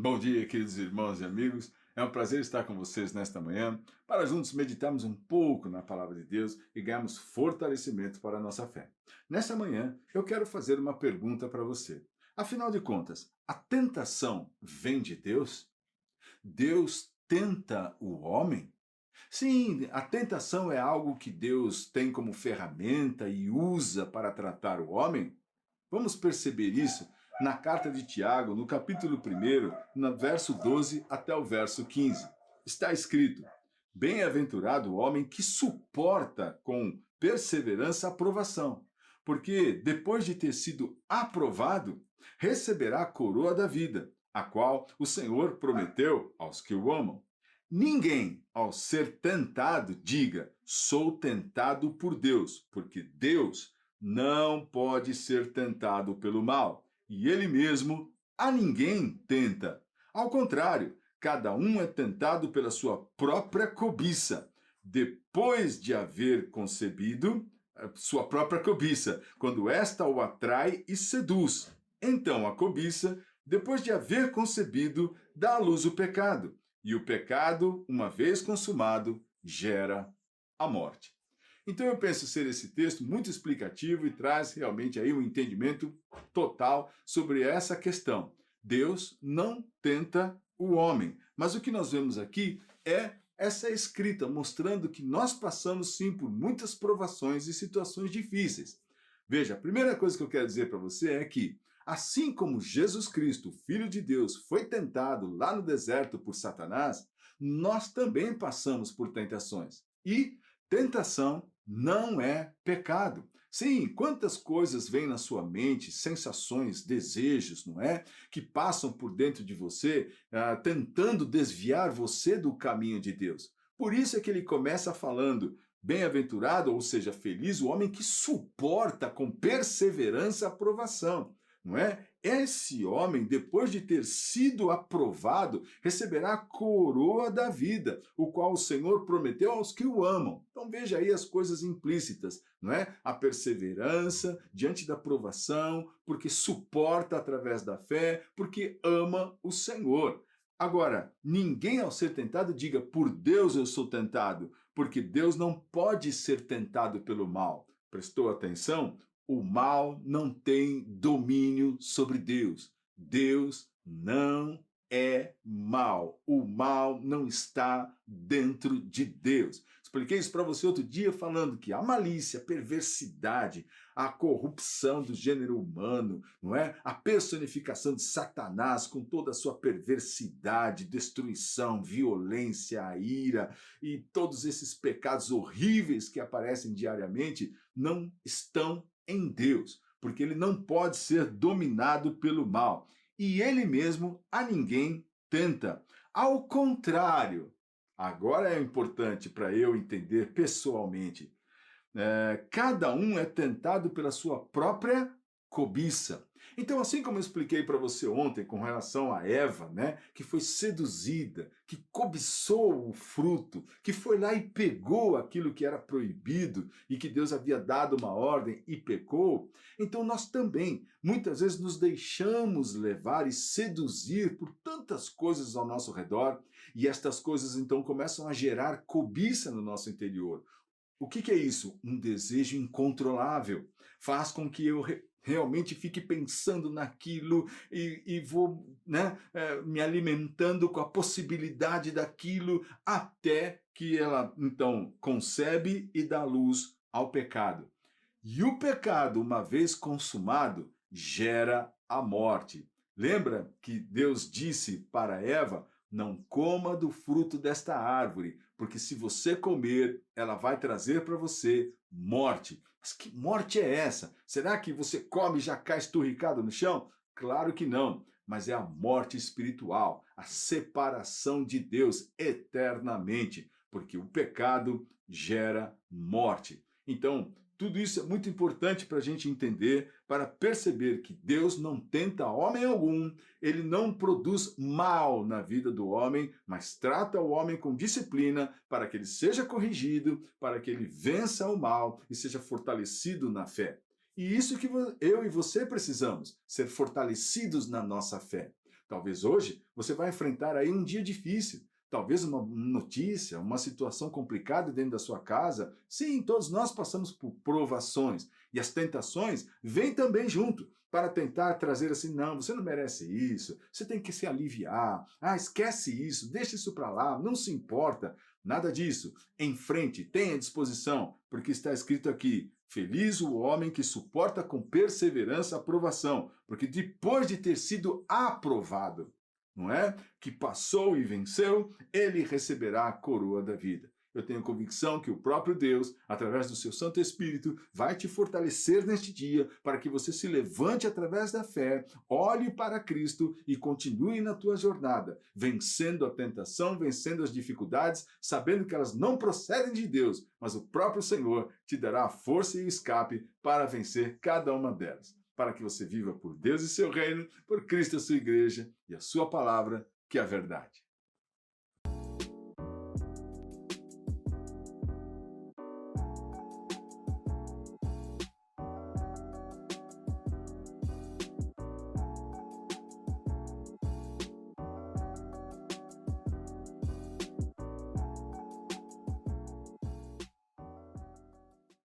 Bom dia, queridos irmãos e amigos. É um prazer estar com vocês nesta manhã para juntos meditarmos um pouco na palavra de Deus e ganharmos fortalecimento para a nossa fé. Nesta manhã, eu quero fazer uma pergunta para você. Afinal de contas, a tentação vem de Deus? Deus tenta o homem? Sim, a tentação é algo que Deus tem como ferramenta e usa para tratar o homem? Vamos perceber isso na carta de Tiago, no capítulo 1, no verso 12 até o verso 15. Está escrito: Bem-aventurado o homem que suporta com perseverança a provação, porque depois de ter sido aprovado, receberá a coroa da vida, a qual o Senhor prometeu aos que o amam. Ninguém, ao ser tentado, diga: sou tentado por Deus, porque Deus não pode ser tentado pelo mal, e ele mesmo a ninguém tenta. Ao contrário, cada um é tentado pela sua própria cobiça, depois de haver concebido sua própria cobiça, quando esta o atrai e seduz. Então a cobiça, depois de haver concebido, dá à luz o pecado, e o pecado, uma vez consumado, gera a morte. Então eu penso ser esse texto muito explicativo e traz realmente aí um entendimento total sobre essa questão. Deus não tenta o homem, mas o que nós vemos aqui é essa escrita mostrando que nós passamos sim por muitas provações e situações difíceis. Veja, a primeira coisa que eu quero dizer para você é que, assim como Jesus Cristo, Filho de Deus, foi tentado lá no deserto por Satanás, nós também passamos por tentações. E tentação não é pecado. Sim, quantas coisas vêm na sua mente, sensações, desejos, não é? Que passam por dentro de você, tentando desviar você do caminho de Deus. Por isso é que ele começa falando: bem-aventurado, ou seja, feliz o homem que suporta com perseverança a provação. Não é? Esse homem, depois de ter sido aprovado, receberá a coroa da vida, o qual o Senhor prometeu aos que o amam. Então veja aí as coisas implícitas, não é? A perseverança diante da provação, porque suporta através da fé, porque ama o Senhor. Agora, ninguém ao ser tentado diga: por Deus eu sou tentado, porque Deus não pode ser tentado pelo mal. Prestou atenção? O mal não tem domínio sobre Deus. Deus não é mal. O mal não está dentro de Deus. Expliquei isso para você outro dia falando que a malícia, a perversidade, a corrupção do gênero humano, não é? A personificação de Satanás com toda a sua perversidade, destruição, violência, a ira e todos esses pecados horríveis que aparecem diariamente não estão em Deus, porque ele não pode ser dominado pelo mal. E ele mesmo a ninguém tenta. Ao contrário, agora é importante para eu entender pessoalmente, cada um é tentado pela sua própria cobiça. Então, assim como eu expliquei para você ontem com relação a Eva, né, que foi seduzida, que cobiçou o fruto, que foi lá e pegou aquilo que era proibido e que Deus havia dado uma ordem e pecou, então nós também, muitas vezes, nos deixamos levar e seduzir por tantas coisas ao nosso redor e estas coisas então começam a gerar cobiça no nosso interior. O que é isso? Um desejo incontrolável. Faz com que eu realmente fique pensando naquilo e vou, né, me alimentando com a possibilidade daquilo até que ela então concebe e dá luz ao pecado. E o pecado, uma vez consumado, gera a morte. Lembra que Deus disse para Eva: não coma do fruto desta árvore, porque se você comer, ela vai trazer para você morte. Mas que morte é essa? Será que você come e já cai esturricado no chão? Claro que não, mas é a morte espiritual, a separação de Deus eternamente, porque o pecado gera morte. Então, tudo isso é muito importante para a gente entender, para perceber que Deus não tenta homem algum, ele não produz mal na vida do homem, mas trata o homem com disciplina para que ele seja corrigido, para que ele vença o mal e seja fortalecido na fé. E isso que eu e você precisamos, ser fortalecidos na nossa fé. Talvez hoje você vai enfrentar aí um dia difícil, talvez uma notícia, uma situação complicada dentro da sua casa. Sim, todos nós passamos por provações e as tentações vêm também junto para tentar trazer assim, não, você não merece isso, você tem que se aliviar, esquece isso, deixa isso para lá, não se importa, nada disso. Em frente, tenha disposição, porque está escrito aqui, feliz o homem que suporta com perseverança a provação, porque depois de ter sido aprovado, não é? Que passou e venceu, ele receberá a coroa da vida. Eu tenho convicção que o próprio Deus, através do seu Santo Espírito, vai te fortalecer neste dia para que você se levante através da fé, olhe para Cristo e continue na tua jornada, vencendo a tentação, vencendo as dificuldades, sabendo que elas não procedem de Deus, mas o próprio Senhor te dará a força e o escape para vencer cada uma delas. Para que você viva por Deus e seu reino, por Cristo e a sua igreja e a sua palavra, que é a verdade.